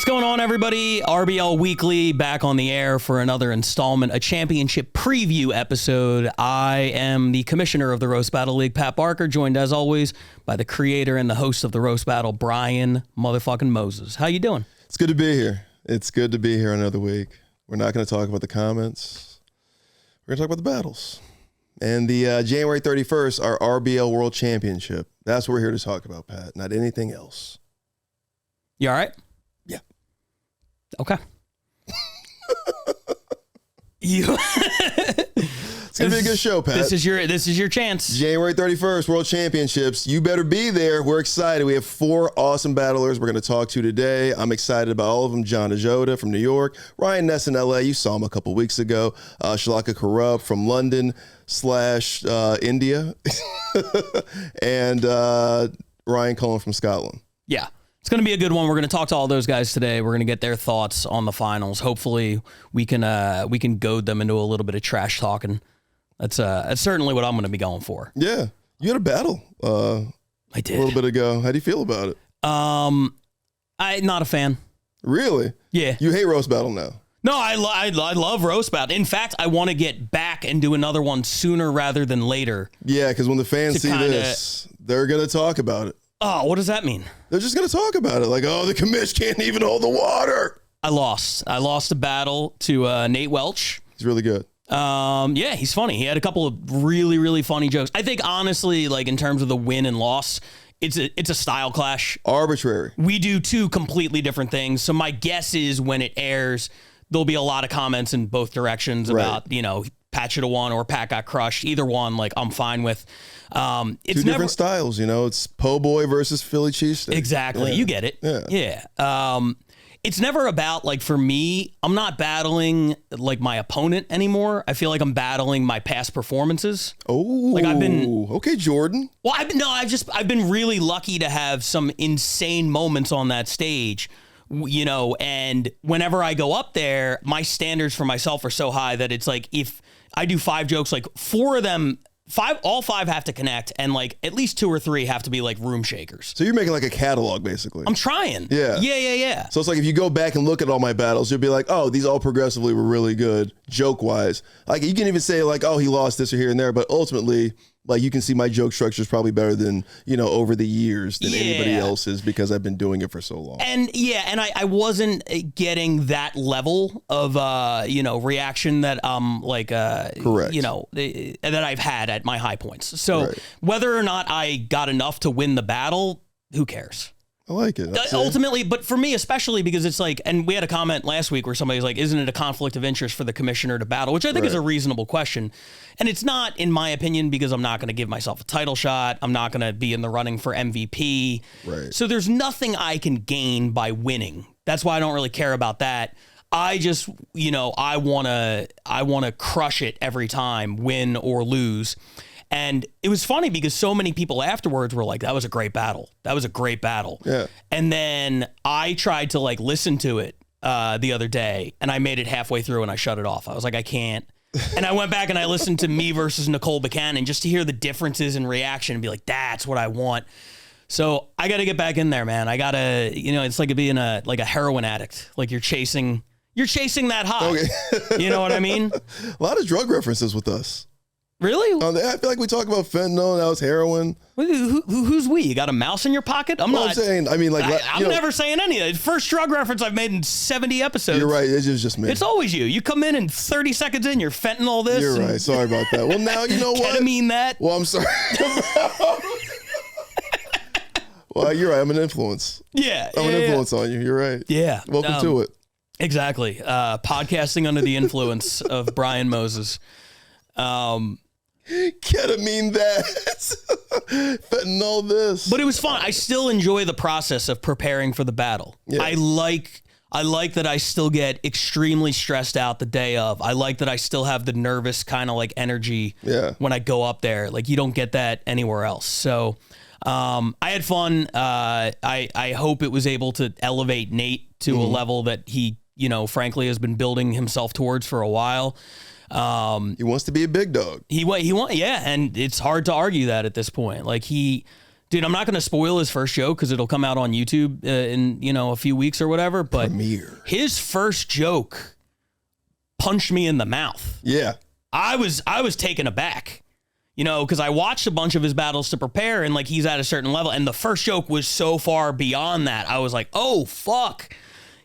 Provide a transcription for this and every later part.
What's going on, everybody? RBL Weekly back on the air for another installment, a championship preview episode. I am the commissioner of the Roast Battle League, Pat Barker, joined as always by the creator and the host of the Roast Battle, Brian motherfucking Moses. How you doing? It's good to be here. It's good to be here another week. We're not going to talk about the comments. We're going to talk about the battles. And the January 31st, our RBL World Championship. That's what we're here to talk about, Pat, not anything else. You all right? Yeah. Okay. You. It's gonna be a good show, Pat. This is your chance. January 31st, World Championships. You better be there. We're excited. We have 4 awesome battlers we're going to talk to today. I'm excited about all of them. John Ajodah from New York, Ryan Nesen, LA. You saw him a couple weeks ago. Shalaka Kurup from London / India, and Ryan Cullen from Scotland. Yeah. It's going to be a good one. We're going to talk to all those guys today. We're going to get their thoughts on the finals. Hopefully, we can goad them into a little bit of trash talking. That's certainly what I'm going to be going for. Yeah, you had a battle. I did a little bit ago. How do you feel about it? I'm not a fan. Really? Yeah. You hate roast battle now. No, I love roast battle. In fact, I want to get back and do another one sooner rather than later. Yeah, because when the fans see this, they're going to talk about it. Oh, what does that mean? They're just going to talk about it. Like, oh, the commish can't even hold the water. I lost a battle to Nate Welch. He's really good. Yeah, he's funny. He had a couple of really, really funny jokes. I think, honestly, like in terms of the win and loss, it's a style clash. Arbitrary. We do 2 completely different things. So my guess is when it airs, there'll be a lot of comments in both directions about, Pat should have won or Pat got crushed. Either one, like, I'm fine with. It's 2 different styles, It's po' boy versus Philly cheesesteak. Exactly. Yeah. You get it. Yeah. It's never about, like, for me, I'm not battling, like, my opponent anymore. I feel like I'm battling my past performances. Oh, like I've been okay, Jordan. Well, I've been really lucky to have some insane moments on that stage. And whenever I go up there, my standards for myself are so high that it's like if I do 5 jokes, like 4 of them, all 5 have to connect, and like at least 2 or 3 have to be like room shakers. So you're making like a catalog, basically. I'm trying. Yeah. So it's like if you go back and look at all my battles, you'll be like, oh, these all progressively were really good, joke-wise. Like you can even say like, oh, he lost this or here and there, but ultimately, like you can see my joke structure is probably better than, over the years than anybody else's because I've been doing it for so long. And I wasn't getting that level of, reaction that correct. That I've had at my high points. So whether or not I got enough to win the battle, who cares? I like it. Ultimately, but for me especially, because it's like, and we had a comment last week where somebody's like, isn't it a conflict of interest for the commissioner to battle? Which I think is a reasonable question. And it's not, in my opinion, because I'm not going to give myself a title shot. I'm not going to be in the running for MVP. Right. So there's nothing I can gain by winning. That's why I don't really care about that. I just, I want to crush it every time, win or lose. And it was funny because so many people afterwards were like, that was a great battle. That was a great battle. Yeah. And then I tried to like listen to it the other day and I made it halfway through and I shut it off. I was like, I can't. And I went back and I listened to me versus Nicole Buchanan just to hear the differences in reaction and be like, that's what I want. So I got to get back in there, man. I got to, it's like being a heroin addict. Like you're chasing that high. Okay. You know what I mean? A lot of drug references with us. Really? I feel like we talk about fentanyl, now it's heroin. Who's we? You got a mouse in your pocket? I'm saying, I'm never saying any of it. First drug reference I've made in 70 episodes. You're right, it's just me. It's always you. You come in and 30 seconds in, you're fentanyl this. You're right, sorry about that. Well, now you know what? Ketamine that. Well, I'm sorry. Well, you're right, I'm an influence. Yeah. I'm an influence on you, you're right. Yeah. Welcome to it. Exactly. Podcasting under the influence of Brian Moses. Ketamine that. Fentanyl this. But it was fun. I still enjoy the process of preparing for the battle. Yeah. I like that I still get extremely stressed out the day of. I like that I still have the nervous kind of like energy when I go up there. Like you don't get that anywhere else. So I had fun. I hope it was able to elevate Nate to a level that he, frankly has been building himself towards for a while. He wants to be a big dog. He want, yeah, and it's hard to argue that at this point. Like Dude, I'm not going to spoil his first joke because it'll come out on YouTube in, a few weeks or whatever. But Premiere. His first joke punched me in the mouth. Yeah. I was taken aback, because I watched a bunch of his battles to prepare, and like he's at a certain level. And the first joke was so far beyond that. I was like, oh, fuck.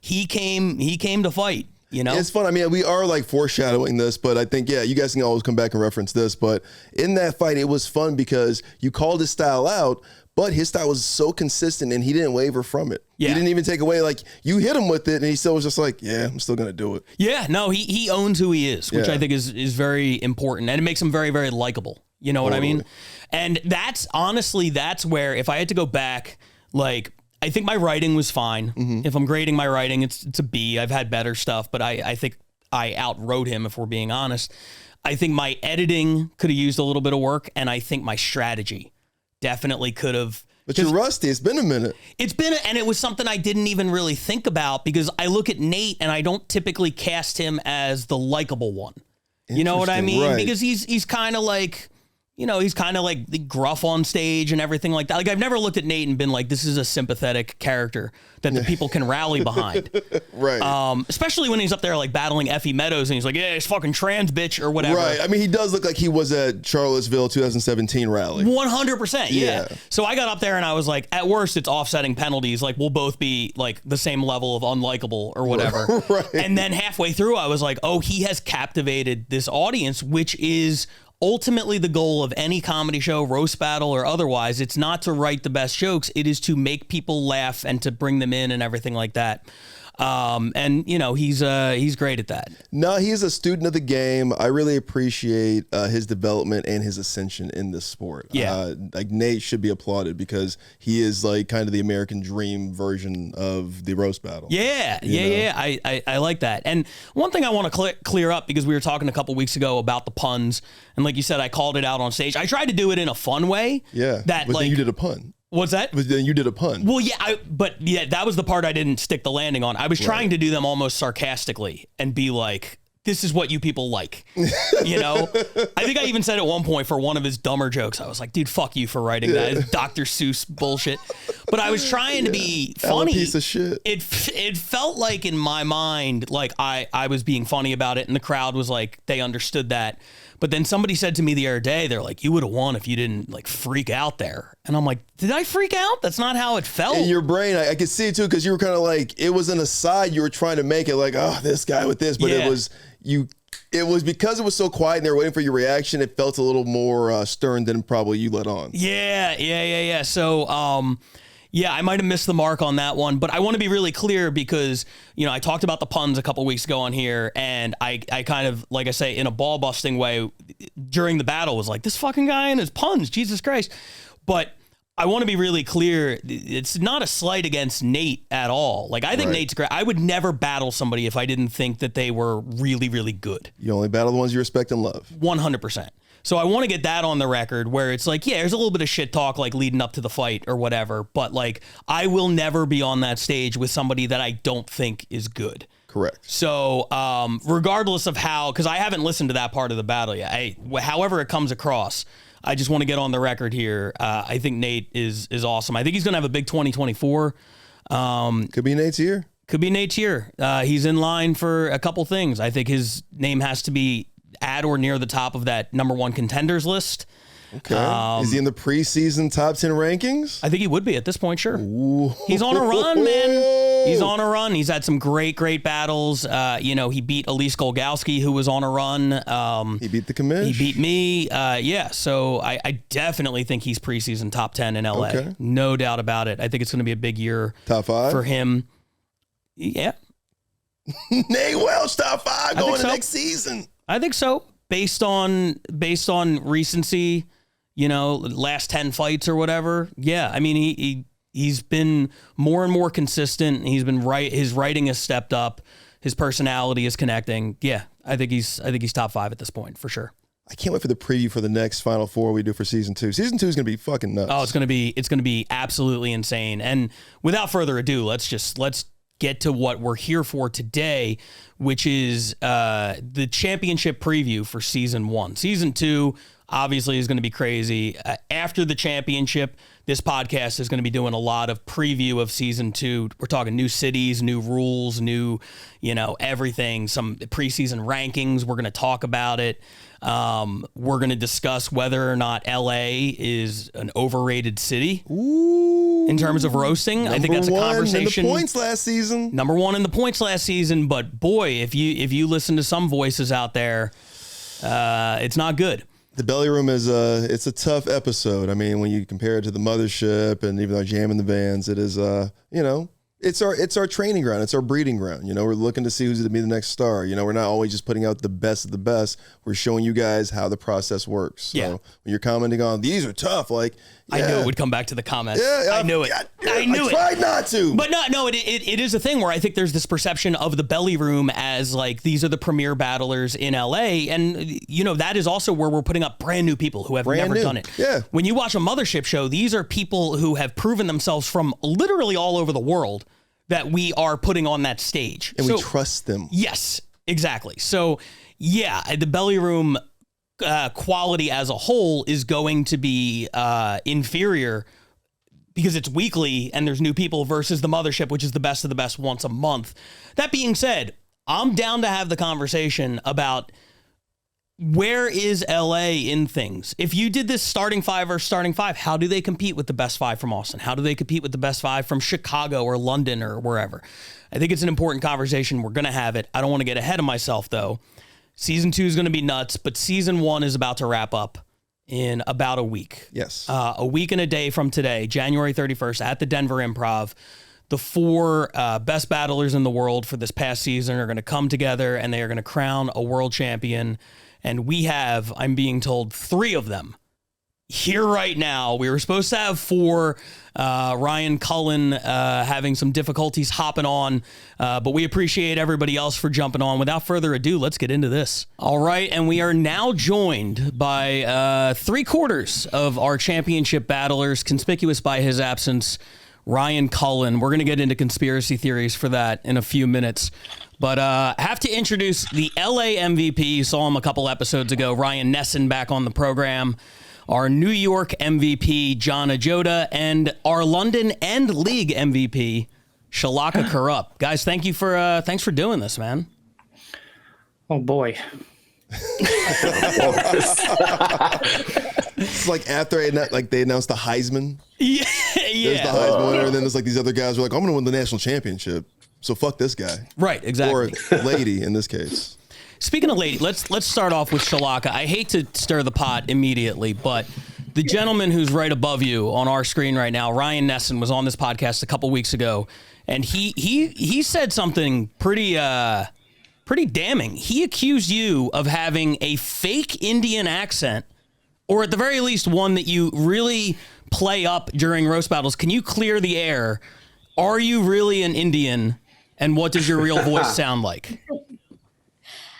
He came to fight. It's fun. I mean, we are like foreshadowing this, but I think, you guys can always come back and reference this. But in that fight, it was fun because you called his style out, but his style was so consistent and he didn't waver from it. Yeah. He didn't even take away, like, you hit him with it and he still was just like, yeah, I'm still going to do it. Yeah, no, he owns who he is, which I think is very important. And it makes him very, very likable. You know what I mean? And that's where, if I had to go back, like, I think my writing was fine. If I'm grading my writing, it's a B. I've had better stuff, but I think I outwrote him, if we're being honest. I think my editing could have used a little bit of work, and I think my strategy definitely could have. But you're rusty. It's been a minute. And it was something I didn't even really think about because I look at Nate and I don't typically cast him as the likable one. You know what I mean? Right. Because he's kind of like... he's kind of like the gruff on stage and everything like that. Like, I've never looked at Nate and been like, this is a sympathetic character that the people can rally behind. Right. Especially when he's up there like battling Effie Meadows and he's like, yeah, it's fucking trans bitch or whatever. Right. I mean, he does look like he was at Charlottesville 2017 rally. 100%. Yeah. So I got up there and I was like, at worst, it's offsetting penalties. Like, we'll both be like the same level of unlikable or whatever. Right. And then halfway through, I was like, oh, he has captivated this audience, which is ultimately the goal of any comedy show, roast battle or otherwise. It's not to write the best jokes. It is to make people laugh and to bring them in and everything like that. And he's great at that. No, he's a student of the game. I really appreciate his development and his ascension in this sport. Yeah. Like Nate should be applauded because he is like kind of the American dream version of the roast battle. Yeah. I like that. And one thing I want to clear up, because we were talking a couple weeks ago about the puns, and like you said, I called it out on stage. I tried to do it in a fun way. Yeah. But then you did a pun. What's that? But then you did a pun. Well, yeah, that was the part I didn't stick the landing on. I was trying to do them almost sarcastically and be like, this is what you people like. I think I even said at one point for one of his dumber jokes, I was like, dude, fuck you for writing that. It's Dr. Seuss bullshit. But I was trying to be funny. Piece of shit. It felt like in my mind, like I was being funny about it and the crowd was like, they understood that. But then somebody said to me the other day, they're like, you would have won if you didn't like freak out there. And I'm like, did I freak out? That's not how it felt. In your brain, I could see it too, because you were kind of like, it was an aside. You were trying to make it like, oh, this guy with this. But it was because it was so quiet and they were waiting for your reaction. It felt a little more stern than probably you let on. Yeah. So, yeah, I might have missed the mark on that one, but I want to be really clear because, I talked about the puns a couple weeks ago on here, and I kind of, like I say, in a ball busting way during the battle was like, this fucking guy and his puns, Jesus Christ. But I want to be really clear. It's not a slight against Nate at all. Like, I think Nate's great. I would never battle somebody if I didn't think that they were really, really good. You only battle the ones you respect and love. 100%. So I want to get that on the record where it's like, yeah, there's a little bit of shit talk like leading up to the fight or whatever, but like I will never be on that stage with somebody that I don't think is good. Correct. So regardless of how, because I haven't listened to that part of the battle yet, however it comes across, I just want to get on the record here. I think Nate is awesome. I think he's going to have a big 2024. Could be Nate's year. Could be Nate's year. He's in line for a couple things. I think his name has to be at or near the top of that #1 contenders list. Okay. Is he in the preseason top 10 rankings? I think he would be at this point, sure. Ooh. He's on a run, man. He's on a run. He's had some great battles. He beat Elise Golgowski, who was on a run. He beat the commish. He beat me. So I definitely think he's preseason top 10 in LA. Okay. No doubt about it. I think it's going to be a big year top 5 for him. Yeah. Nate Welch, top 5 going to next season. I think so. Based on recency, last 10 fights or whatever. Yeah, I mean he's been more and more consistent. He's been his writing has stepped up. His personality is connecting. Yeah, I think he's top 5 at this point for sure. I can't wait for the preview for the next Final Four we do for season 2. Season 2 is going to be fucking nuts. Oh, it's going to be absolutely insane. And without further ado, let's get to what we're here for today, which is the championship preview for season 1. Season 2, obviously is going to be crazy. After the championship, this podcast is going to be doing a lot of preview of season 2. We're talking new cities, new rules, new, everything, some preseason rankings. We're going to talk about it. We're going to discuss whether or not LA is an overrated city. Ooh, in terms of roasting. I think that's a conversation. In the points last season. Number 1 in the points last season. But boy, if you listen to some voices out there, it's not good. The Belly Room is it's a tough episode. I mean, when you compare it to the Mothership and even our Jam in the Vans, it is it's our training ground. It's our breeding ground. We're looking to see who's going to be the next star. We're not always just putting out the best of the best. We're showing you guys how the process works. So when you're commenting on these are tough, I knew it would come back to the comments. Yeah, I knew it. I knew it. Tried not to. But no, it is a thing where I think there's this perception of the Belly Room as these are the premier battlers in LA. And, that is also where we're putting up brand new people who have never done it. Yeah. When you watch a Mothership show, these are people who have proven themselves from literally all over the world that we are putting on that stage. And we trust them. Yes, exactly. So, the Belly Room quality as a whole is going to be inferior because it's weekly and there's new people versus the Mothership, which is the best of the best once a month. That being said, I'm down to have the conversation about where is LA in things. If you did this starting 5 or starting 5, how do they compete with the best 5 from Austin? How do they compete with the best 5 from Chicago or London or wherever? I think it's an important conversation. We're going to have it. I don't want to get ahead of myself, though. Season 2 is going to be nuts, but season 1 is about to wrap up in about a week. Yes. A week and a day from today, January 31st, at the Denver Improv. The 4 best battlers in the world for this past season are going to come together, and they are going to crown a world champion. And we have, I'm being told, 3 of them here right now. We were supposed to have 4. Ryan Cullen having some difficulties hopping on, but we appreciate everybody else for jumping on. Without further ado, let's get into this. All right, and we are now joined by 3/4 of our championship battlers, conspicuous by his absence, Ryan Cullen. We're going to get into conspiracy theories for that in a few minutes. But have to introduce the LA MVP. You saw him a couple episodes ago. Ryan Nesen back on the program. Our New York MVP, John Ajodah, and our London and League MVP, Shalaka Kurup. Guys, thanks for doing this, man. Oh boy. It's like after they announced the Heisman. Yeah. There's the Heisman winner, and then there's these other guys who are like, I'm going to win the national championship. So fuck this guy. Right, exactly. Or lady in this case. Speaking of lady, let's start off with Shalaka. I hate to stir the pot immediately, but the gentleman who's right above you on our screen right now, Ryan Nesen, was on this podcast a couple weeks ago, and he said something pretty damning. He accused you of having a fake Indian accent, or at the very least one that you really play up during roast battles. Can you clear the air? Are you really an Indian? And what does your real voice sound like?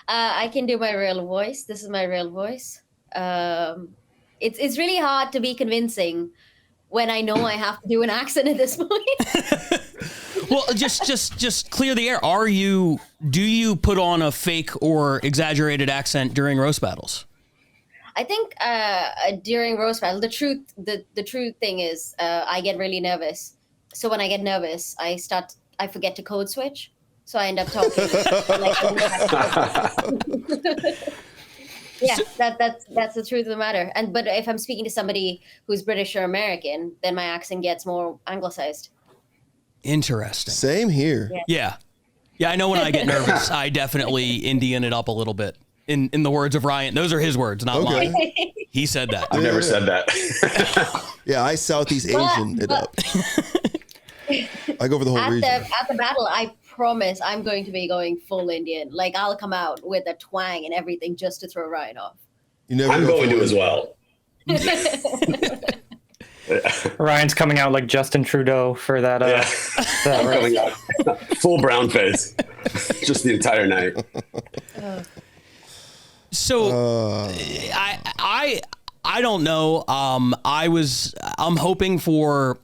I can do my real voice. This is my real voice. It's really hard to be convincing when I know I have to do an accent at this point. Well, just clear the air. Do you put on a fake or exaggerated accent during roast battles? I think during roast battle, the true thing is I get really nervous. So when I get nervous, I forget to code switch. So I end up talking. Yeah, that's the truth of the matter. But if I'm speaking to somebody who's British or American, then my accent gets more anglicized. Interesting. Same here. Yeah. I know when I get nervous, I definitely Indian it up a little bit. In the words of Ryan, those are his words, not mine. He said that. I've never said that. Yeah, I Southeast Asian it up. I go for the whole region. At the battle, I promise I'm going to be going full Indian. Like, I'll come out with a twang and everything just to throw Ryan off. I'm going to as well. Ryan's coming out like Justin Trudeau for that. I'm coming out full brown face, just the entire night. So I don't know. I'm hoping for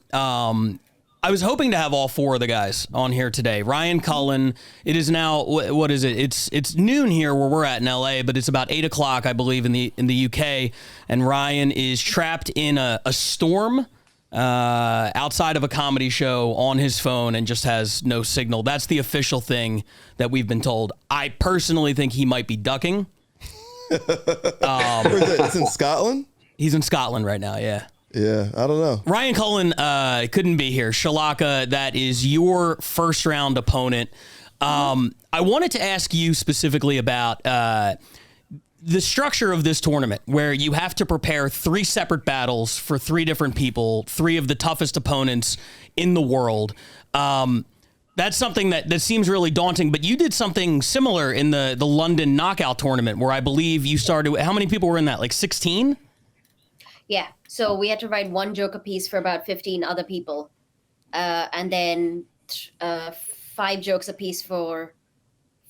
I was hoping to have all four of the guys on here today. Ryan Cullen, it is now, what is it? It's noon here where we're at in LA, but it's about 8 o'clock, I believe, in the UK. And Ryan is trapped in a storm outside of a comedy show on his phone and just has no signal. That's the official thing that we've been told. I personally think he might be ducking. Where is it? It's in Scotland? He's in Scotland right now, yeah. Yeah, I don't know. Ryan Cullen couldn't be here. Shalaka, that is your first round opponent. I wanted to ask you specifically about the structure of this tournament, where you have to prepare 3 separate battles for 3 different people, 3 of the toughest opponents in the world. That's something that seems really daunting, but you did something similar in the London knockout tournament, where I believe you started. How many people were in that? Like 16? Yeah. So we had to write 1 joke apiece for about 15 other people. And then 5 jokes apiece for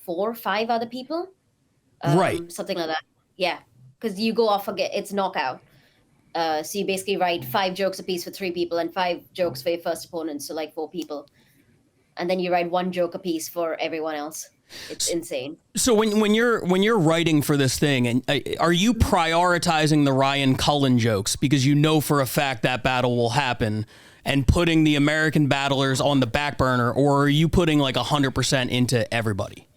4 or 5 other people. Right. Something like that. Yeah. Because you go off, it's knockout. So you basically write 5 jokes apiece for 3 people and 5 jokes for your first opponent. So like 4 people. And then you write 1 joke apiece for everyone else. It's insane. So when you're writing for this thing, and are you prioritizing the Ryan Cullen jokes because you know for a fact that battle will happen, and putting the American battlers on the back burner, or are you putting like 100% into everybody?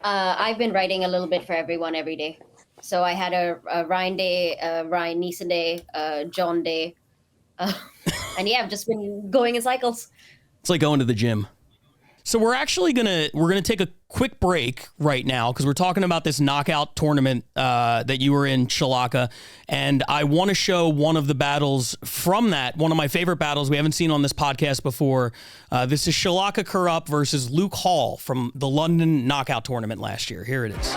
I've been writing a little bit for everyone every day. So I had a Ryan day, Ryan Nesen day, John day, and yeah, I've just been going in cycles. It's like going to the gym. So we're actually gonna take a quick break right now because we're talking about this knockout tournament that you were in, Shalaka, and I want to show one of the battles from that, one of my favorite battles we haven't seen on this podcast before. This is Shalaka Kurup versus Luke Hall from the London knockout tournament last year. Here it is.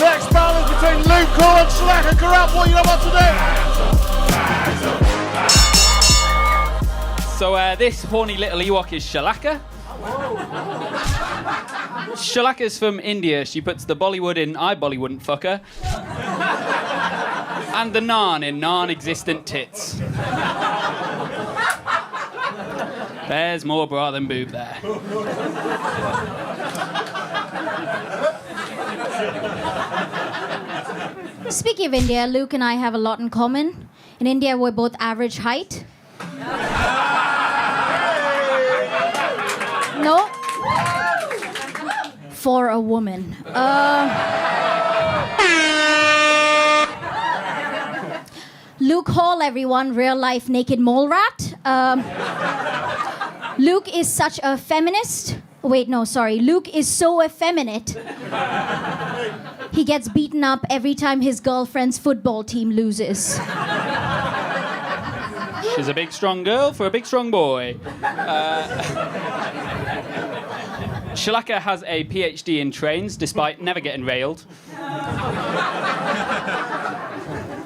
Next battle is between Luke Hall and Shalaka Kurup. What you know about today? So this horny little Ewok is Shalaka. Shalaka's from India. She puts the Bollywood in I Bollywouldn't fuck her. And the naan in non-existent tits. There's more bra than boob there. Speaking of India, Luke and I have a lot in common. In India, we're both average height. No. For a woman. Luke Hall, everyone, real life naked mole rat. Luke is such a feminist. Wait, no, sorry. Luke is so effeminate. He gets beaten up every time his girlfriend's football team loses. She's a big, strong girl for a big, strong boy. Shalaka has a PhD in trains, despite never getting railed.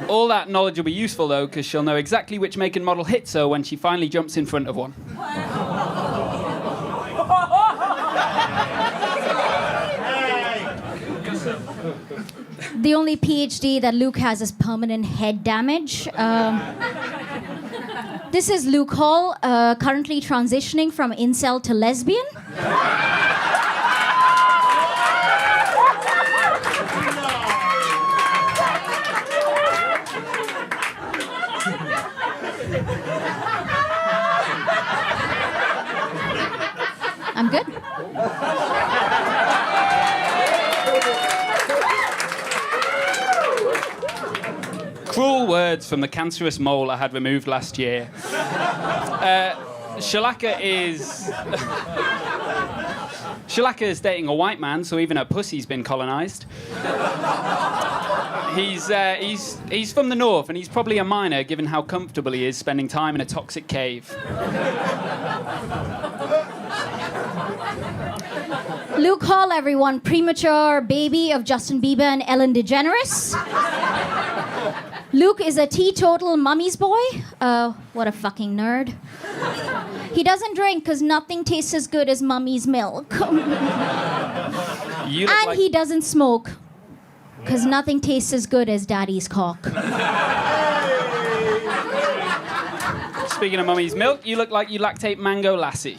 All that knowledge will be useful, though, because she'll know exactly which make and model hits her when she finally jumps in front of one. The only PhD that Luke has is permanent head damage. This is Luke Hall, currently transitioning from incel to lesbian. I'm good. Cruel words from the cancerous mole I had removed last year. Shalaka is dating a white man, so even her pussy's been colonised. He's from the north, and he's probably a minor, given how comfortable he is spending time in a toxic cave. Luke Hall, everyone, premature baby of Justin Bieber and Ellen DeGeneres. Luke is a teetotal mummy's boy. What a fucking nerd. He doesn't drink because nothing tastes as good as mummy's milk. And he doesn't smoke because nothing tastes as good as daddy's cock. Speaking of mummy's milk, you look like you lactate mango lassie.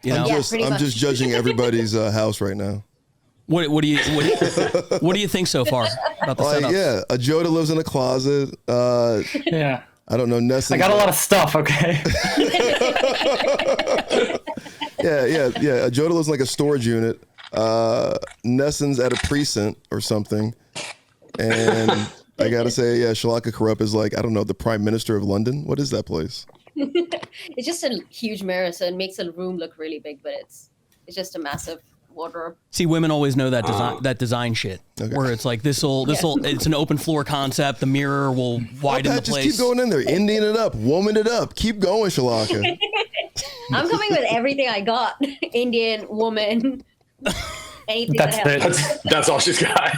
You know? I'm just judging everybody's house right now. What do you think so far about the setup? Yeah, Ajodah lives in a closet. Yeah. I don't know, Nesen. I got a lot of stuff, okay? Yeah. Ajodah lives in like a storage unit. Nesen's at a precinct or something. And I gotta say, Shalaka Kurup is like, I don't know, the Prime Minister of London. What is that place? It's just a huge mirror, so it makes the room look really big, but it's just a massive wardrobe. See, women always know that design shit. Okay. Where it's like this'll it's an open floor concept. The mirror will widen the place. Just keep going in there, Indian it up, woman it up. Keep going, Shalaka. I'm coming with everything I got. Indian, woman, anything that helps. That's all she's got.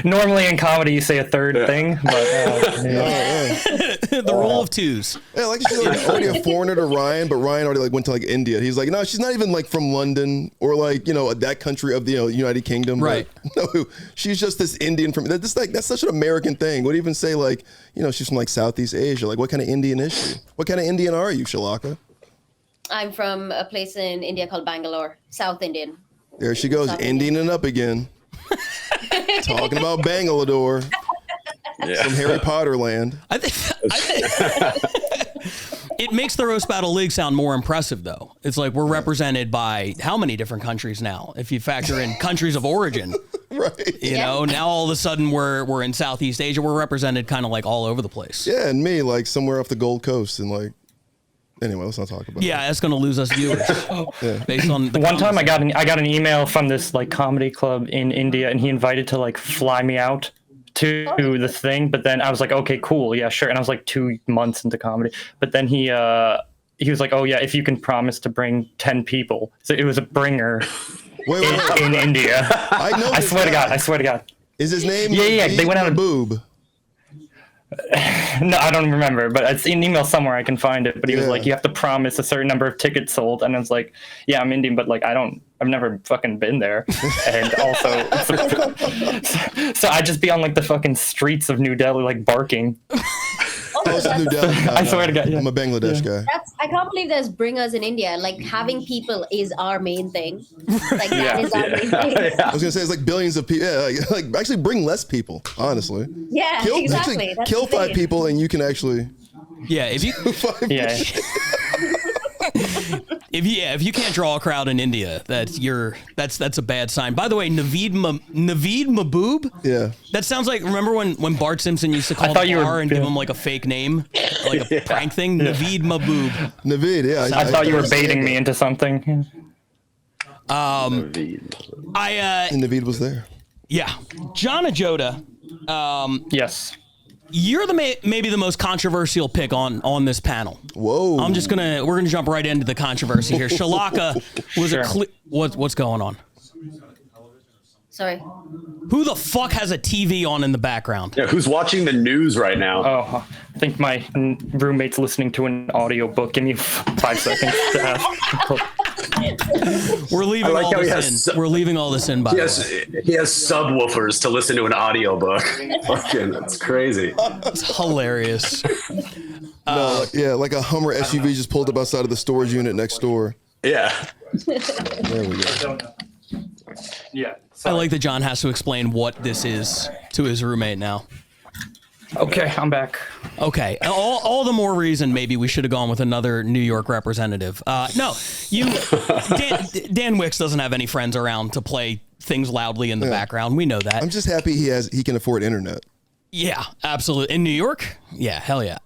Normally in comedy you say a third thing, but The rule of twos. Yeah, like she's like already a foreigner to Ryan, but Ryan already like went to like India. He's like, no, she's not even like from London or like, you know, that country of the United Kingdom. Right. But, no, she's just this Indian from that's such an American thing. What do you even say like, you know, she's from like Southeast Asia. Like what kind of Indian is she? What kind of Indian are you, Shalaka? I'm from a place in India called Bangalore, South Indian. There she goes, Indianing up again. Talking about Bangalore. From Harry Potter land. I think it makes the Roast Battle League sound more impressive, though. It's like we're represented by how many different countries now? If you factor in countries of origin, right? You know, now all of a sudden we're in Southeast Asia. We're represented kind of like all over the place. Yeah, and me like somewhere off the Gold Coast and like. Anyway, let's not talk about. Yeah, that's gonna lose us viewers. Based on the one time I got an email from this like comedy club in India, and he invited to like fly me out to the thing, but then I was like, okay, cool, yeah, sure. And I was like 2 months into comedy, but then he was like, oh yeah, if you can promise to bring 10 people. So it was a bringer in India. I swear to God. Is his name? Yeah. They went out a boob. No, I don't remember, but it's in email somewhere. I can find it. But he was like, you have to promise a certain number of tickets sold, and I was like, yeah, I'm Indian, but like I've never fucking been there, and also, so I just be on like the fucking streets of New Delhi, like barking. New Delhi. I swear to God, yeah. I'm a Bangladesh guy. I can't believe there's bringers in India. Like having people is our main thing. Like that is our main thing. I was gonna say it's like billions of people. Yeah, like actually bring less people. Honestly. Yeah, exactly. Actually, kill 5 people and you can actually. Yeah, if you. If you can't draw a crowd in India, that's a bad sign. By the way, Naveed Mahboob. Yeah. That sounds like, remember when Bart Simpson used to call him Bar and give him like a fake name, like a prank thing. Naveed Mahboob. Naveed, yeah. I thought you were baiting me into something. Naveed was there. Yeah, John Ajodah. Yes. You're maybe the most controversial pick on this panel. Whoa! We're gonna jump right into the controversy here. Shalaka was what's going on? Sorry. Who the fuck has a TV on in the background? Yeah, who's watching the news right now? Oh, I think my roommate's listening to an audiobook. Give me 5 seconds to ask. We're leaving all this in. We're leaving all this in, by the way. He has subwoofers to listen to an audiobook. Fucking, that's crazy. It's hilarious. Like a Hummer SUV just pulled up outside of the storage unit next door. Yeah. There we go. Yeah. I like that John has to explain what this is to his roommate now. Okay, I'm back. Okay, all the more reason maybe we should have gone with another New York representative. No, Dan Wicks doesn't have any friends around to play things loudly in the background. We know that. I'm just happy he can afford internet. Yeah, absolutely. In New York? Yeah, hell yeah.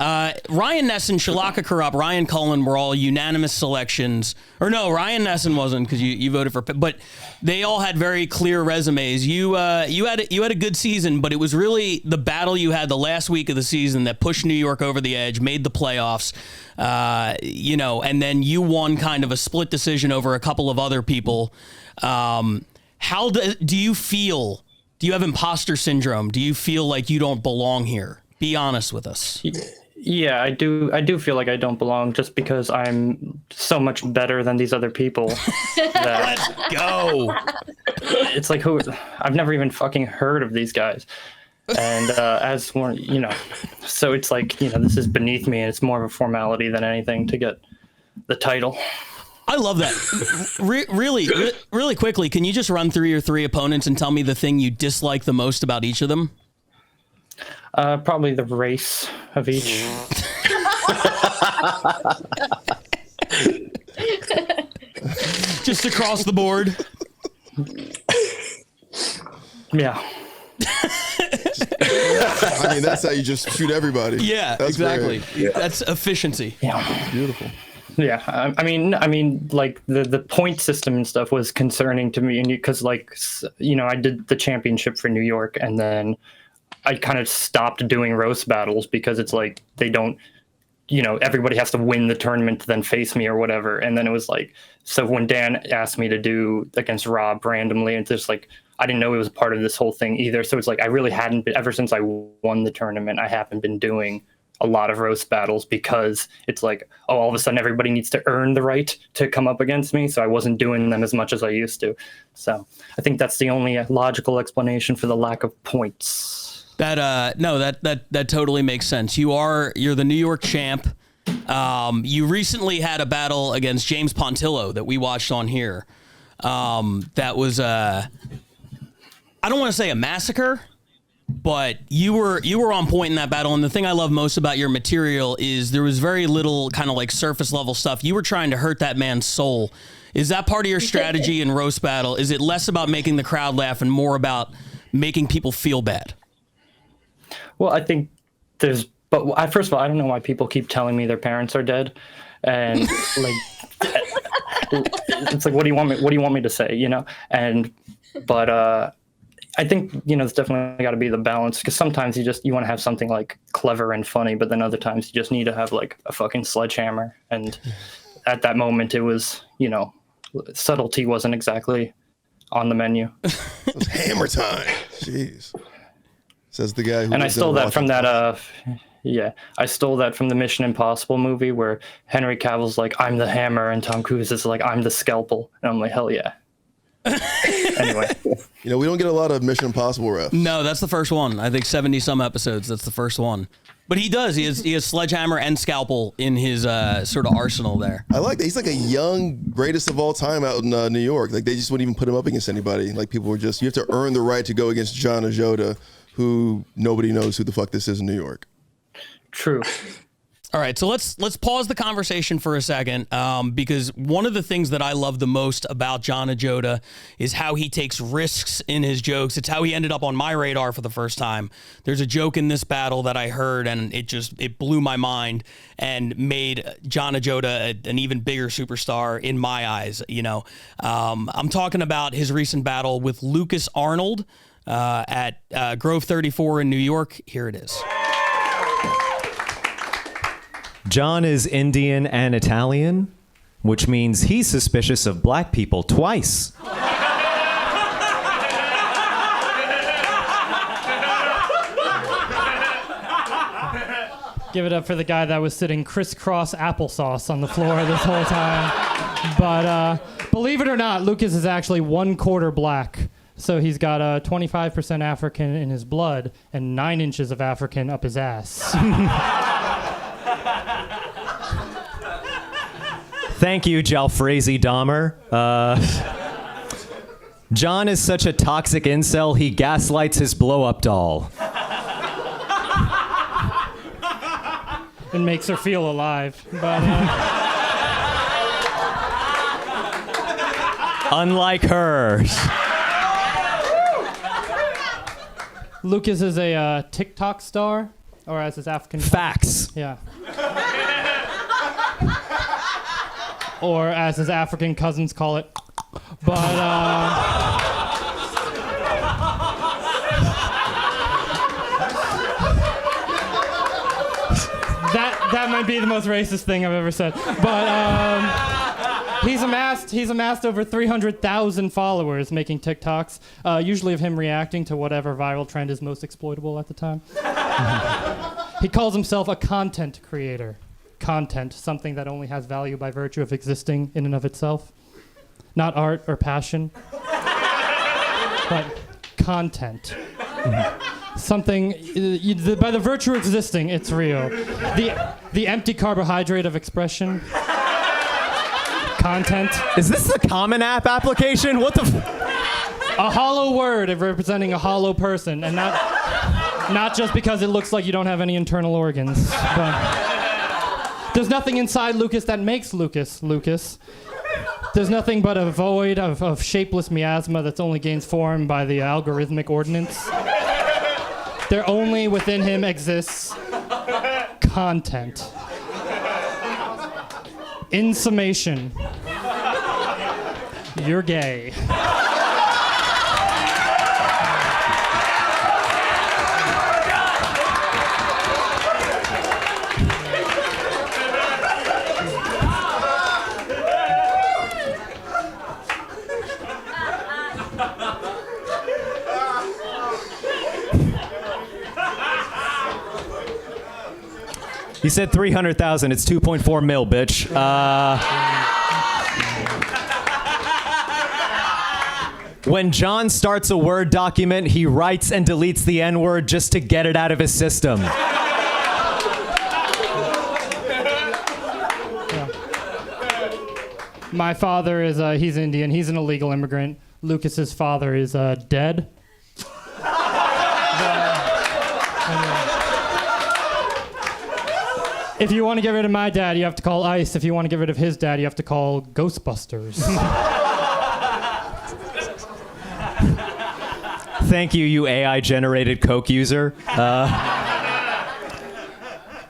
Ryan Nesen, Shalaka Kurup, Ryan Cullen were all unanimous selections. Or no, Ryan Nesen wasn't because you voted for, but they all had very clear resumes. You had a good season, but it was really the battle you had the last week of the season that pushed New York over the edge, made the playoffs. And then you won kind of a split decision over a couple of other people. How do you feel? Do you have imposter syndrome? Do you feel like you don't belong here? Be honest with us. Yeah, I do. I do feel like I don't belong just because I'm so much better than these other people. Let's go. It's like I've never even fucking heard of these guys. And as one, so it's like, this is beneath me, and it's more of a formality than anything to get the title. I love that. Really quickly, can you just run through your 3 opponents and tell me the thing you dislike the most about each of them? Probably the race of each. Just across the board. Yeah. I mean, that's how you just shoot everybody. Yeah, That's exactly. great. That's efficiency. Yeah. Beautiful. Yeah, I mean, like the point system and stuff was concerning to me, and because I did the championship for New York, and then I kind of stopped doing roast battles because it's like they don't, everybody has to win the tournament to then face me or whatever, and then it was like, so when Dan asked me to do against Rob randomly, it's just like I didn't know it was part of this whole thing either, so it's like I really hadn't been, ever since I won the tournament, I haven't been doing a lot of roast battles because it's like, oh, all of a sudden everybody needs to earn the right to come up against me. So I wasn't doing them as much as I used to. So I think that's the only logical explanation for the lack of points. That totally makes sense. You're the New York champ. You recently had a battle against James Pontillo that we watched on here. That was I don't want to say a massacre, but you were on point in that battle, and the thing I love most about your material is there was very little kind of like surface level stuff. You were trying to hurt that man's soul. Is that part of your strategy in roast battle? Is it less about making the crowd laugh and more about making people feel bad? Well, I think first of all, I don't know why people keep telling me their parents are dead, and like, it's like, what do you want me to say, but I think, it's definitely got to be the balance, because sometimes you want to have something like clever and funny, but then other times you just need to have like a fucking sledgehammer. And at that moment it was, subtlety wasn't exactly on the menu. It was hammer time. Jeez. Says the guy who. And I stole that from that, I stole that from the Mission Impossible movie where Henry Cavill's like, I'm the hammer, and Tom Cruise is like, I'm the scalpel. And I'm like, hell yeah. Anyway, we don't get a lot of Mission Impossible refs. No, that's the first one. I think 70 some episodes. That's the first one. But he does. He has sledgehammer and scalpel in his sort of arsenal there. I like that. He's like a young greatest of all time out in New York. Like they just wouldn't even put him up against anybody. Like people were just, you have to earn the right to go against John Ajodah, who nobody knows who the fuck this is in New York. True. All right, so let's pause the conversation for a second, because one of the things that I love the most about John Ajodah is how he takes risks in his jokes. It's how he ended up on my radar for the first time. There's a joke in this battle that I heard, and it blew my mind and made John Ajodah an even bigger superstar in my eyes. I'm talking about his recent battle with Lucas Arnold at Grove 34 in New York. Here it is. John is Indian and Italian, which means he's suspicious of black people twice. Give it up for the guy that was sitting crisscross applesauce on the floor this whole time. But believe it or not, Lucas is actually 1/4 black. So he's got 25% African in his blood and 9 inches of African up his ass. Thank you, Jalfrezi Dahmer. John is such a toxic incel, he gaslights his blow-up doll. It makes her feel alive. But, unlike hers. Lucas is a TikTok star, or as his African... Facts. Yeah. Or as his African cousins call it. But, that might be the most racist thing I've ever said. But he's amassed over 300,000 followers making TikToks, usually of him reacting to whatever viral trend is most exploitable at the time. He calls himself a content creator. Content, something that only has value by virtue of existing in and of itself. Not art or passion, but content. Something, by the virtue of existing, it's real. The empty carbohydrate of expression. Content. Is this the Common App application? What the A hollow word of representing a hollow person, and not just because it looks like you don't have any internal organs. But there's nothing inside Lucas that makes Lucas. There's nothing but a void of shapeless miasma that's only gains form by the algorithmic ordinance. There only within him exists content. In summation, you're gay. You said 300,000. It's 2.4 mil, bitch. When John starts a Word document, he writes and deletes the N-word just to get it out of his system. My father is, he's Indian. He's an illegal immigrant. Lucas's father is dead. If you want to get rid of my dad, you have to call ICE. If you want to get rid of his dad, you have to call Ghostbusters. Thank you, you AI-generated Coke user.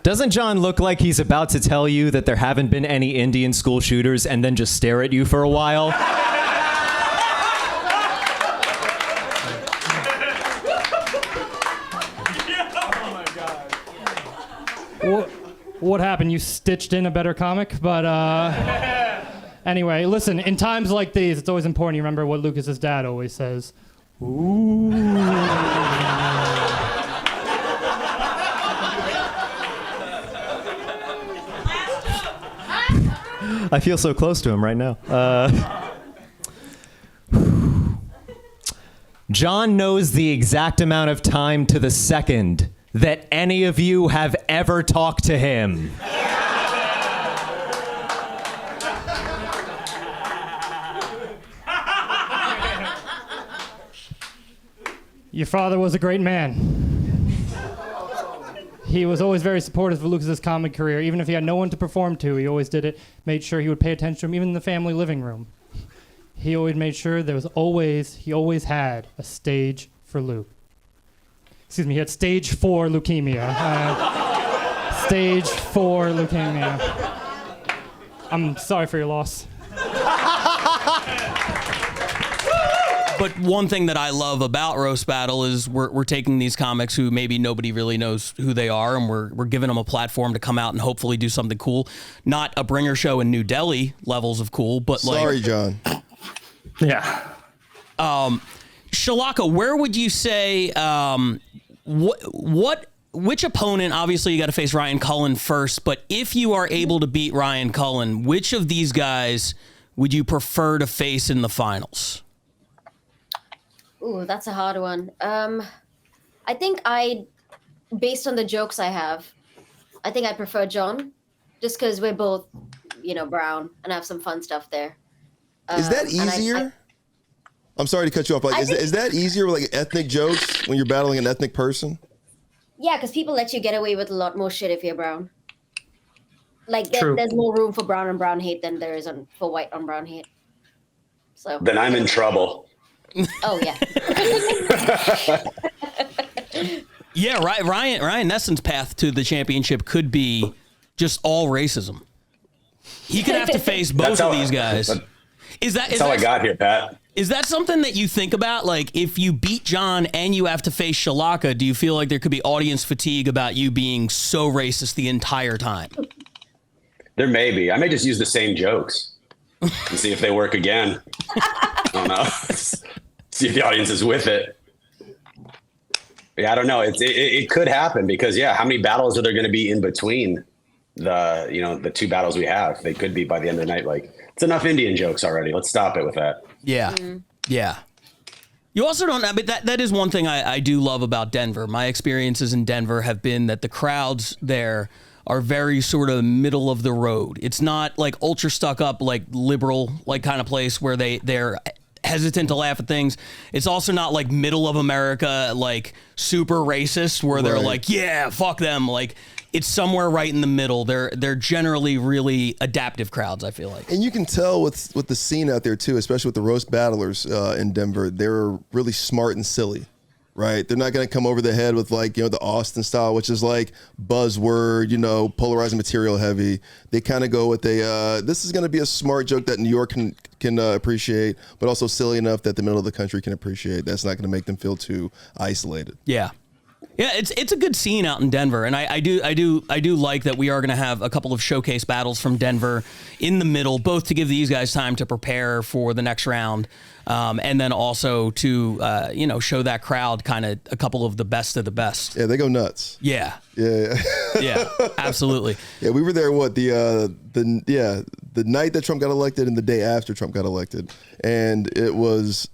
Doesn't John look like he's about to tell you that there haven't been any Indian school shooters and then just stare at you for a while? What happened? You stitched in a better comic? But anyway, listen, in times like these, it's always important you remember what Lucas's dad always says. Ooh. I feel so close to him right now. John knows the exact amount of time to the second that any of you have ever talked to him. Your father was a great man. He was always very supportive of Lucas's comic career. Even if he had no one to perform to, he always did it, made sure he would pay attention to him, even in the family living room. He always made sure he always had a stage for Luke. Excuse me, he had stage 4 leukemia. Stage 4 leukemia. I'm sorry for your loss. But one thing that I love about Roast Battle is we're taking these comics who maybe nobody really knows who they are, and we're giving them a platform to come out and hopefully do something cool. Not a bringer show in New Delhi levels of cool, but Sorry, John. Yeah. Shalaka, where would you say which opponent? Obviously, you got to face Ryan Cullen first, but if you are able to beat Ryan Cullen, which of these guys would you prefer to face in the finals? Ooh, that's a hard one. I think based on the jokes I have, I think I prefer John, just because we're both, brown and have some fun stuff there. Is that easier? I'm sorry to cut you off. Is that easier with ethnic jokes when you're battling an ethnic person? Yeah, because people let you get away with a lot more shit if you're brown. There's more room for brown on brown hate than there is for white on brown hate. So then I'm in trouble. Oh yeah. Yeah, right. Ryan Nesen's path to the championship could be just all racism. He could have to face both of these guys. That's how I got here, Pat. Is that something that you think about? Like, if you beat John and you have to face Shalaka, do you feel like there could be audience fatigue about you being so racist the entire time? There may be. I may just use the same jokes and see if they work again. I don't know. See if the audience is with it. Yeah, I don't know. It could happen because, how many battles are there going to be in between the two battles we have? They could be by the end of the night. Like, it's enough Indian jokes already. Let's stop it with that. Yeah. Yeah. You also don't, but that is one thing I do love about Denver. My experiences in Denver have been that the crowds there are very sort of middle of the road. It's not like ultra stuck up, like liberal, like kind of place where they're hesitant to laugh at things. It's also not like middle of America, like super racist where they're like, yeah, fuck them. Like it's somewhere right in the middle. They're generally really adaptive crowds, I feel like. And you can tell with the scene out there too, especially with the roast battlers in Denver, they're really smart and silly. Right, they're not going to come over the head with like the Austin style, which is like buzzword, polarizing material heavy. They kind of go with this is going to be a smart joke that New York can appreciate, but also silly enough that the middle of the country can appreciate. That's not going to make them feel too isolated. Yeah. Yeah, it's a good scene out in Denver, and I do like that we are going to have a couple of showcase battles from Denver in the middle, both to give these guys time to prepare for the next round, and then also to show that crowd kind of a couple of the best. Yeah, they go nuts. Yeah, yeah, absolutely. Yeah, we were there. The night that Trump got elected and the day after Trump got elected, and it was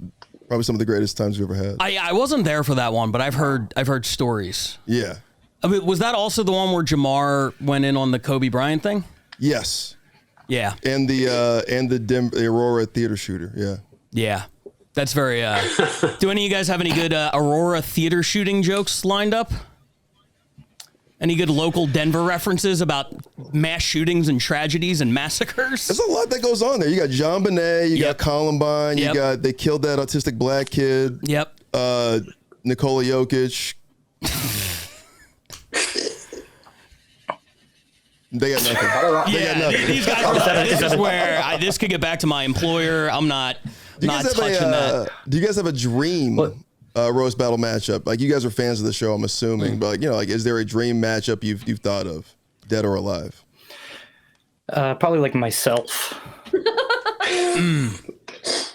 probably some of the greatest times we've ever had. I wasn't there for that one, but I've heard stories. Yeah. I mean, was that also the one where Jamar went in on the Kobe Bryant thing? Yes. Yeah. And the Aurora theater shooter. Yeah. Yeah. That's very. Do any of you guys have any good Aurora theater shooting jokes lined up? Any good local Denver references about mass shootings and tragedies and massacres? There's a lot that goes on there. You got John Bonet, you got Columbine, they killed that autistic black kid. Yep. Nikola Jokic. They got nothing. These guys. This is where this could get back to my employer. I'm not touching that. Do you guys have a dream? Roast battle matchup? Like, you guys are fans of the show, I'm assuming, but is there a dream matchup you've thought of, dead or alive? Probably like myself.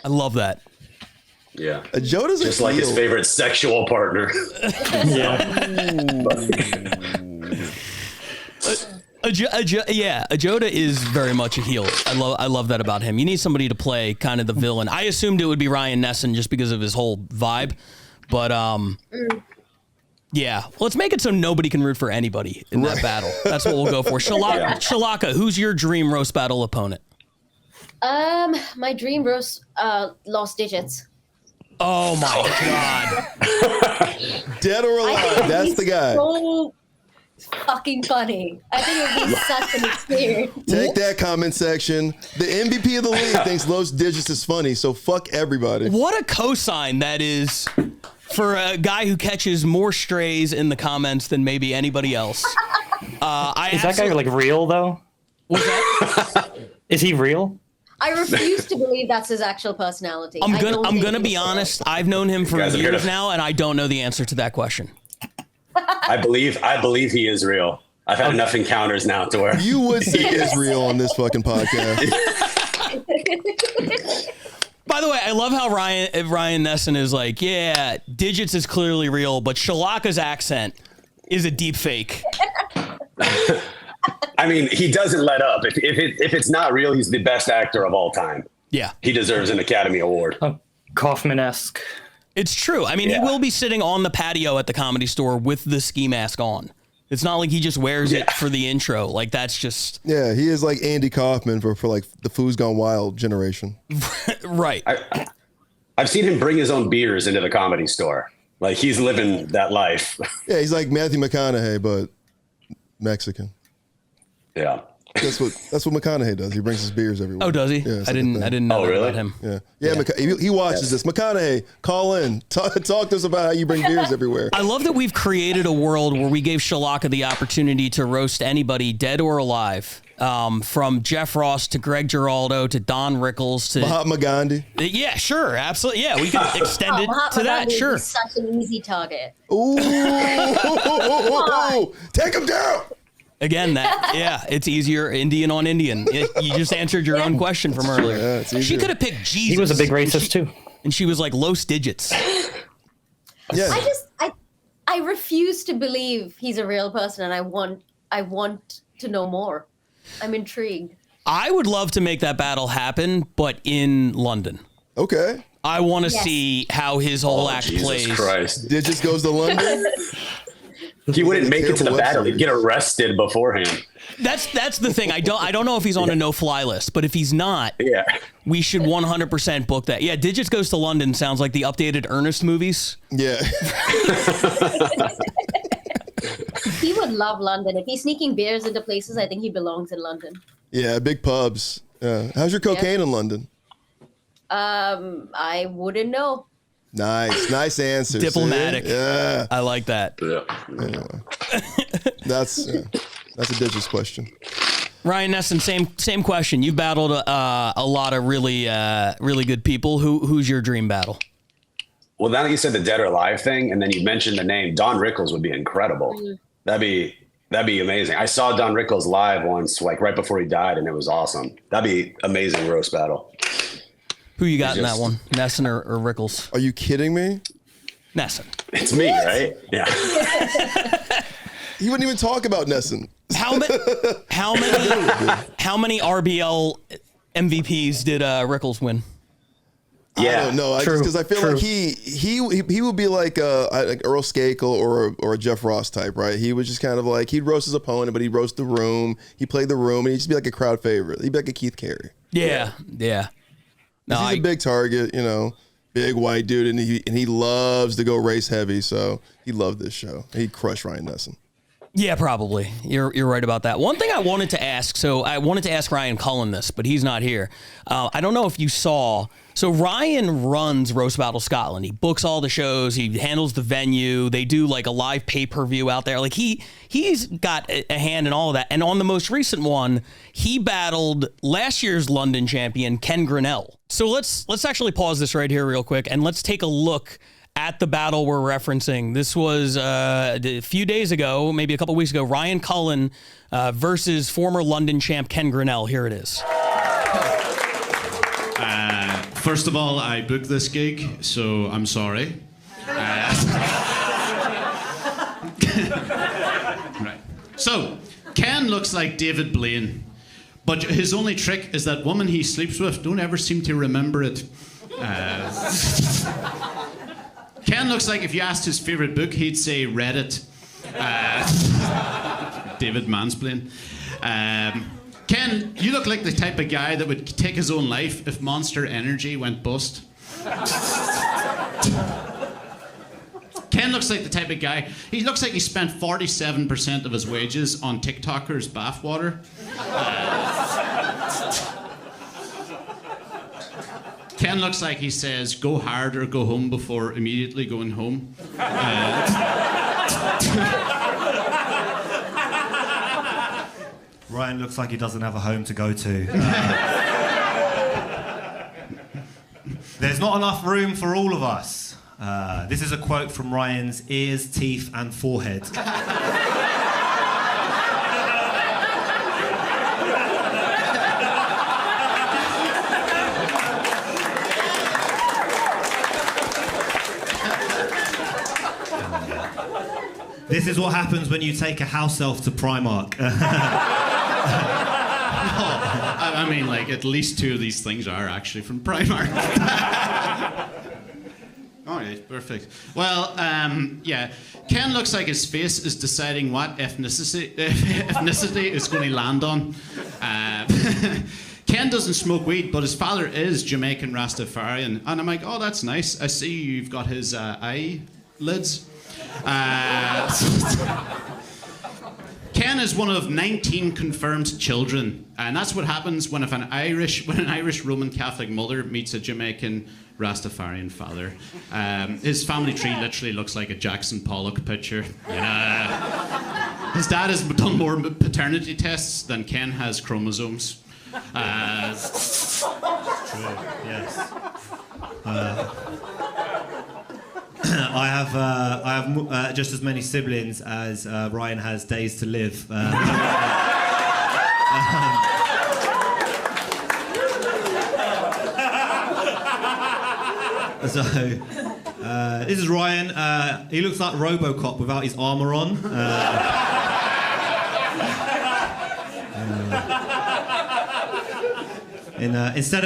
I love that. Yeah, Ajodah's just like his favorite sexual partner. Ajodah is very much a heel. I love that about him. You need somebody to play kind of the villain. I assumed it would be Ryan Nesen just because of his whole vibe. But yeah, let's make it so nobody can root for anybody in that battle. That's what we'll go for. Shalaka, who's your dream roast battle opponent? My dream roast lost digits. Oh my god. Dead or alive, that's the guy. So fucking funny. I think it would be such an experience. Take that, comment section. The MVP of the league thinks Los Digits is funny, so fuck everybody. What a cosign that is for a guy who catches more strays in the comments than maybe anybody else. Is that guy like real though? What's that? Is he real? I refuse to believe that's his actual personality. I'm gonna be honest. I've known him for years now, and I don't know the answer to that question. I believe he is real. I've had enough encounters now to where you would say Israel on this fucking podcast. By the way, I love how Ryan Nesen is like, yeah, Digits is clearly real, but Shalaka's accent is a deep fake. I mean, he doesn't let up. If it's not real, he's the best actor of all time. Yeah. He deserves an Academy Award. Kaufman-esque. It's true. I mean, he will be sitting on the patio at the Comedy Store with the ski mask on. It's not like he just wears it for the intro. Like, that's just... Yeah, he is like Andy Kaufman for like the Foos Gone Wild generation. Right. I've seen him bring his own beers into the Comedy Store. Like, he's living that life. Yeah, he's like Matthew McConaughey, but Mexican. Yeah. That's what McConaughey does. He brings his beers everywhere. Oh, does he? Yeah, I didn't know that about him. Yeah. He watches this. McConaughey, call in. Talk to us about how you bring beers everywhere. I love that we've created a world where we gave Shalaka the opportunity to roast anybody, dead or alive, from Jeff Ross to Greg Giraldo to Don Rickles to Mahatma Gandhi. Yeah, sure, absolutely. Yeah, we could extend it to that. Gandhi Sure. is such an easy target. Ooh, take him down. Again, it's easier Indian on Indian. You just answered your own question from earlier. Yeah, she could have picked Jesus. He was a big racist too. And she was like Los Digits. Yeah. I refuse to believe he's a real person, and I want to know more. I'm intrigued. I would love to make that battle happen, but in London. Okay. I want to Yes. see how his whole act Jesus plays. Christ. Digits goes to London. He wouldn't make it to the Terrible battle. web He'd get arrested beforehand. That's the thing. I don't know if he's on a no-fly list, but if he's not, Yeah. we should 100% book that. Yeah, Digits Goes to London sounds like the updated Ernest movies. Yeah. He would love London. If he's sneaking beers into places, I think he belongs in London. Yeah, big pubs. Yeah. How's your cocaine in London? I wouldn't know. Nice answer. Diplomatic. See? Yeah. I like that. That's a Digits question. Ryan Nesen, same question. You've battled a lot of really good people. Who's your dream battle? Well, now that you said the dead or alive thing, and then you mentioned the name, Don Rickles would be incredible. That'd be amazing. I saw Don Rickles live once, like right before he died, and it was awesome. That'd be amazing roast battle. Who you got in that one? Nesen or Rickles? Are you kidding me? Nesen. It's me, right? Yeah. He wouldn't even talk about Nesen. How many RBL MVPs did Rickles win? Yeah. I don't know. Because I feel like he would be like Earl Skakel or a Jeff Ross type, right? He was just kind of like, he'd roast his opponent, but he'd roast the room. He played the room, and he'd just be like a crowd favorite. He'd be like a Keith Carey. Yeah. No, he's a big target, big white dude, and he loves to go race heavy. So he loved this show. He'd crush Ryan Nesen. Yeah, probably. You're right about that. One thing I wanted to ask, so I wanted to ask Ryan Cullen this, but he's not here. I don't know if you saw. So Ryan runs Roast Battle Scotland. He books all the shows. He handles the venue. They do like a live pay-per-view out there. Like he's got a hand in all of that. And on the most recent one, he battled last year's London champion Ken Grinnell. So let's actually pause this right here real quick and let's take a look at the battle we're referencing. This was a few days ago, maybe a couple weeks ago. Ryan Cullen versus former London champ Ken Grinnell. Here it is. First of all, I booked this gig, so I'm sorry. Right. So, Ken looks like David Blaine, but his only trick is that woman he sleeps with don't ever seem to remember it. Ken looks like if you asked his favorite book, he'd say Reddit. David Mansplain. Ken, you look like the type of guy that would take his own life if Monster Energy went bust. Ken looks like the type of guy, he looks like he spent 47% of his wages on TikTokers' bathwater. Ken looks like he says, go hard or go home before immediately going home. Ryan looks like he doesn't have a home to go to. There's not enough room for all of us. This is a quote from Ryan's ears, teeth, and forehead. This is what happens when you take a house elf to Primark. I mean, like, at least two of these things are actually from Primark. All right, perfect. Well, yeah, Ken looks like his face is deciding what ethnicity is going to land on. Ken doesn't smoke weed, but his father is Jamaican Rastafarian. And I'm like, oh, that's nice. I see you've got his eyelids. Ken is one of 19 confirmed children, and that's what happens when an Irish Roman Catholic mother meets a Jamaican Rastafarian father. His family tree literally looks like a Jackson Pollock picture. His dad has done more paternity tests than Ken has chromosomes. True, yes. I have just as many siblings as Ryan has days to live. So, this is Ryan. He looks like RoboCop without his armor on. Instead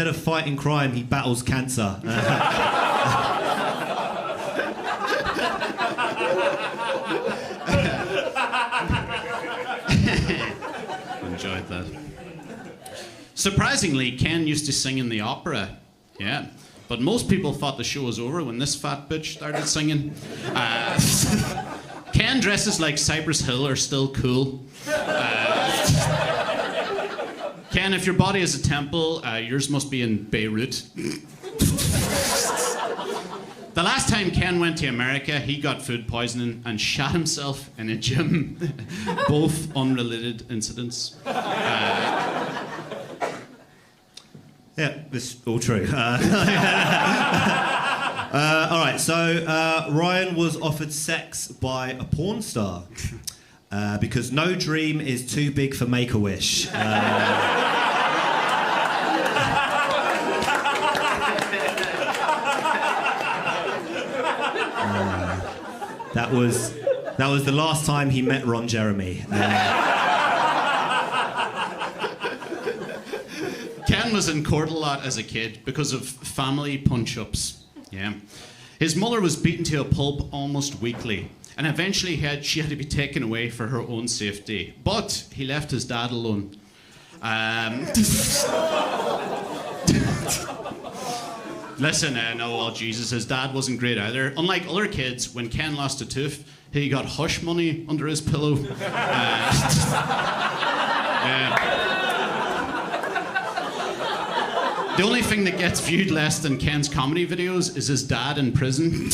of fighting crime, he battles cancer. Enjoyed that. Surprisingly, Ken used to sing in the opera. Yeah. But most people thought the show was over when this fat bitch started singing. Ken dresses like Cypress Hill are still cool. Ken, if your body is a temple, yours must be in Beirut. The last time Ken went to America, he got food poisoning and shot himself in a gym. Both unrelated incidents. Yeah, this is all true. All right, so Ryan was offered sex by a porn star because no dream is too big for Make-A-Wish. That was the last time he met Ron Jeremy. Ken was in court a lot as a kid because of family punch-ups. Yeah. His mother was beaten to a pulp almost weekly, and eventually she had to be taken away for her own safety. But he left his dad alone. Listen, no, Jesus, his dad wasn't great either. Unlike other kids, when Ken lost a tooth, he got hush money under his pillow. The only thing that gets viewed less than Ken's comedy videos is his dad in prison.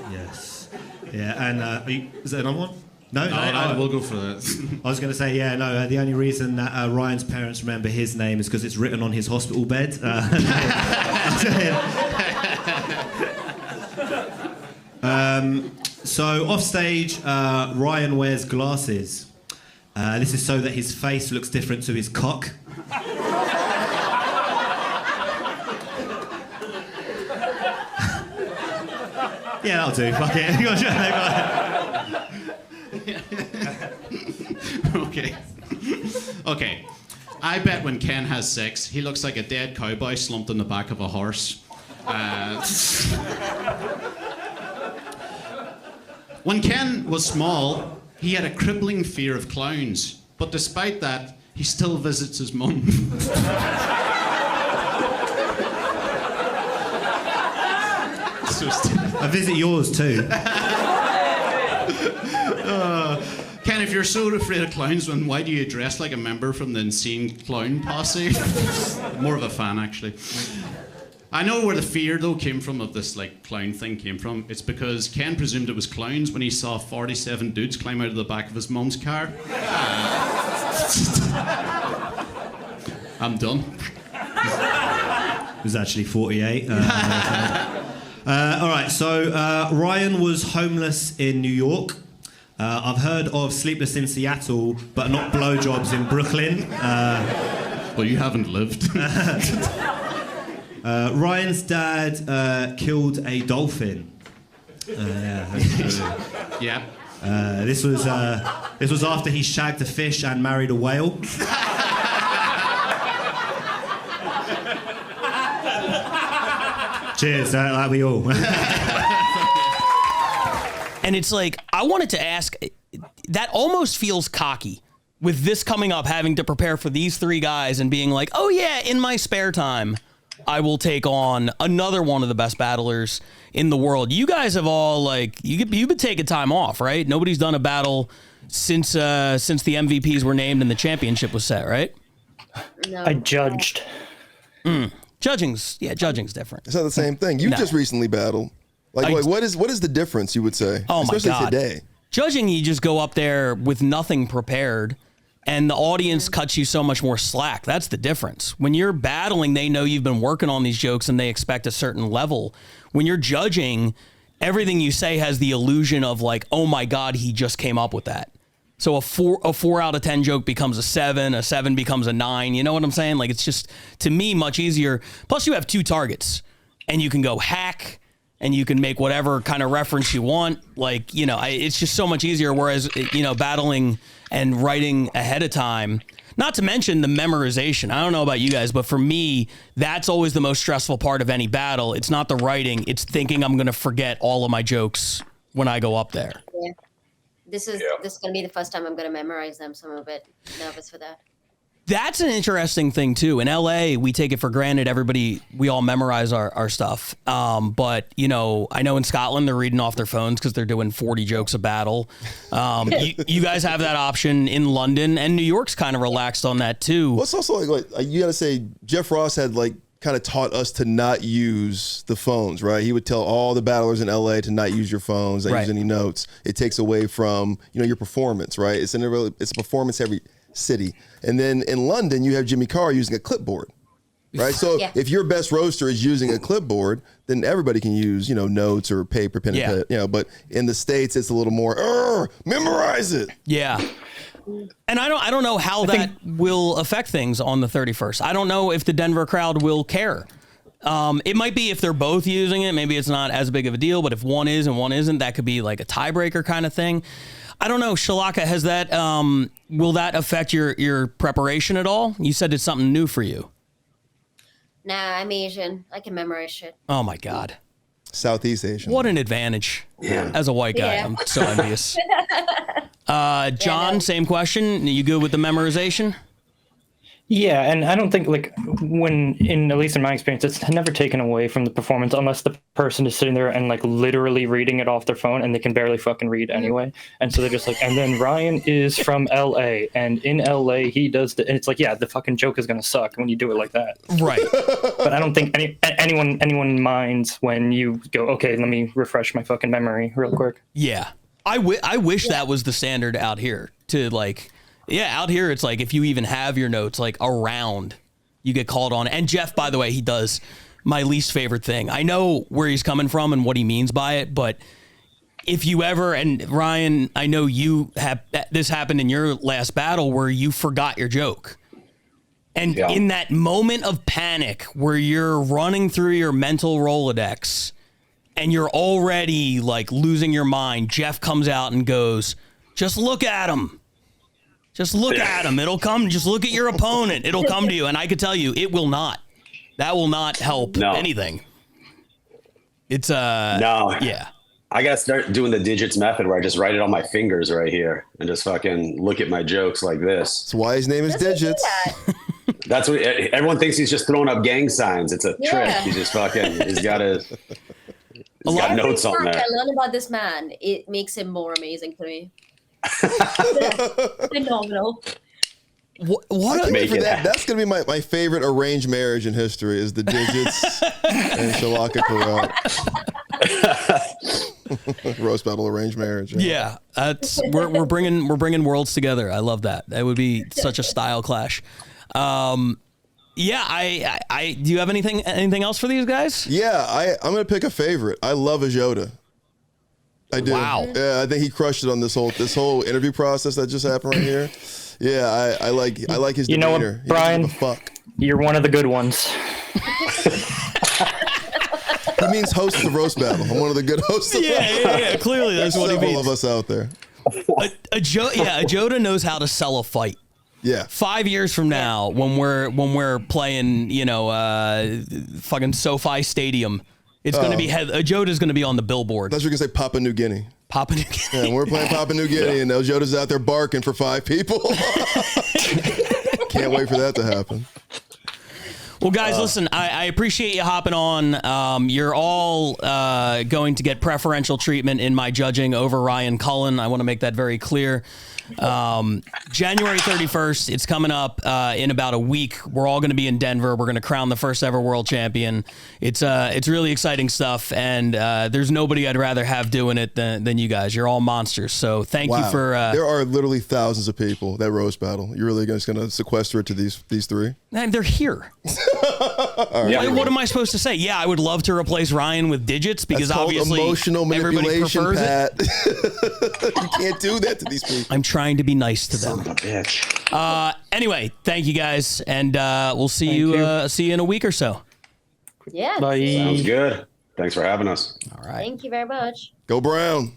Yes. Yeah, and is there another one? No, we'll go for that. I was going to say, the only reason that Ryan's parents remember his name is because it's written on his hospital bed. So, off stage, Ryan wears glasses. This is so that his face looks different to his cock. Yeah, that'll do. Fuck it. Okay. I bet when Ken has sex, he looks like a dead cowboy slumped on the back of a horse. When Ken was small, he had a crippling fear of clowns, but despite that, he still visits his mum. I visit yours too. Ken, if you're so afraid of clowns, then why do you dress like a member from the Insane Clown Posse? More of a fan, actually. I know where the fear, though, came from of this clown thing came from. It's because Ken presumed it was clowns when he saw 47 dudes climb out of the back of his mum's car. I'm done. It was actually 48. All right, so Ryan was homeless in New York. I've heard of Sleepless in Seattle, but not blowjobs in Brooklyn. Well, you haven't lived. Ryan's dad killed a dolphin. Yeah. This was after he shagged a fish and married a whale. Cheers, like we all. And it's like, I wanted to ask, that almost feels cocky with this coming up, having to prepare for these three guys and being like, oh yeah, in my spare time, I will take on another one of the best battlers in the world. You guys have all you've been taking time off, right? Nobody's done a battle since the MVPs were named and the championship was set, right? No. I judged. Judging's different. It's not the same thing. You just recently battled. What is the difference, you would say? Oh, especially my God. Today. Judging, you just go up there with nothing prepared, and the audience cuts you so much more slack. That's the difference. When you're battling, they know you've been working on these jokes, and they expect a certain level. When you're judging, everything you say has the illusion of oh my God, he just came up with that. So a 4 out of 10 joke becomes a 7 becomes a 9. You know what I'm saying? It's just, to me, much easier. Plus, you have two targets, and you can go hack and you can make whatever kind of reference you want. Like, you know, it's just so much easier. Whereas, you know, battling and writing ahead of time, not to mention the memorization. I don't know about you guys, but for me, that's always the most stressful part of any battle. It's not the writing. It's thinking I'm going to forget all of my jokes when I go up there. Yeah. This is going to be the first time I'm going to memorize them, so I'm a bit nervous for that. That's an interesting thing too. In LA, we take it for granted. We all memorize our stuff. But you know, I know in Scotland, they're reading off their phones because they're doing 40 jokes a battle. You guys have that option in London, and New York's kind of relaxed on that too. Well, it's also like you got to say, Jeff Ross had like kind of taught us to not use the phones, right? He would tell all the battlers in LA to not use your phones, not use any notes. It takes away from, you know, your performance, right? It's a performance heavy city. And then in London, you have Jimmy Carr using a clipboard, right? So if your best roaster is using a clipboard, then everybody can use, you know, notes or paper, pen and pen, you know, but in the States, it's a little more, memorize it. Yeah. And I don't know how that will affect things on the 31st. I don't know if the Denver crowd will care. It might be if they're both using it, maybe it's not as big of a deal, but if one is and one isn't, that could be like a tiebreaker kind of thing. I don't know, Shalaka, has that, will that affect your preparation at all? You said it's something new for you. Nah, I'm Asian. I can memorize shit. Oh my God. Southeast Asian. What an advantage. As a white guy, I'm so envious. John, same question. You good with the memorization? Yeah, and I don't think, like, at least in my experience, it's never taken away from the performance unless the person is sitting there and, like, literally reading it off their phone and they can barely fucking read anyway. And so they're just like, and then Ryan is from LA, and in LA he does and it's like, yeah, the fucking joke is going to suck when you do it like that. Right. But I don't think anyone minds when you go, okay, let me refresh my fucking memory real quick. Yeah. I wish that was the standard out here to, like... Yeah, out here, it's like if you even have your notes like around, you get called on. And Jeff, by the way, he does my least favorite thing. I know where he's coming from and what he means by it, but if you ever, and Ryan, I know you have, this happened in your last battle where you forgot your joke. And in that moment of panic where you're running through your mental Rolodex and you're already like losing your mind, Jeff comes out and goes, just look at him. Just look at him. It'll come. Just look at your opponent. It'll come to you. And I could tell you, it will not. That will not help anything. It's no. Yeah. I gotta start doing the digits method where I just write it on my fingers right here and just fucking look at my jokes like this. That's why his name is Digits. That's what everyone thinks. He's just throwing up gang signs. It's a trick. He just fucking. He's got notes on there. I learned about this man. It makes him more amazing to me. Phenomenal. What for that? That's gonna be my favorite arranged marriage in history is the Digits and Shalaka Kurup. Roast battle arranged marriage. Yeah, we're bringing worlds together. I love that. That would be such a style clash. Yeah, I do you have anything else for these guys? Yeah, I'm gonna pick a favorite. I love Ajodah. I do. Wow. Yeah, I think he crushed it on this whole interview process that just happened right here. Yeah, I like his demeanor. You know what, Brian? You're one of the good ones. He means host of the roast battle. I'm one of the good hosts. Yeah. Clearly, that's what he means. Several of us out there. Ajodah knows how to sell a fight. Yeah. 5 years from now, when we're playing, fucking SoFi Stadium, it's going to be Ajoda's going to be on the billboard. That's what you're going to say, Papua New Guinea. Papua New Guinea. Yeah, we're playing Papua New Guinea, and Ajodah's out there barking for 5 people. Can't wait for that to happen. Well, guys, listen, I appreciate you hopping on. You're all going to get preferential treatment in my judging over Ryan Cullen. I want to make that very clear. January 31st, it's coming up in about a week. We're all going to be in Denver. We're going to crown the first ever world champion. It's really exciting stuff, and there's nobody I'd rather have doing it than you guys. You're all monsters. So thank you for. There are literally thousands of people that roast battle. You're really just going to sequester it to these 3? Man, they're here. Right. What am I supposed to say? Yeah, I would love to replace Ryan with Digits because that's obviously emotional manipulation, everybody prefers Pat. It. You can't do that to these people. I'm trying to be nice to them. Son of a bitch. Anyway, thank you guys, and we'll see you in a week or so. Yeah. Bye. Sounds good. Thanks for having us. All right. Thank you very much. Go Brown.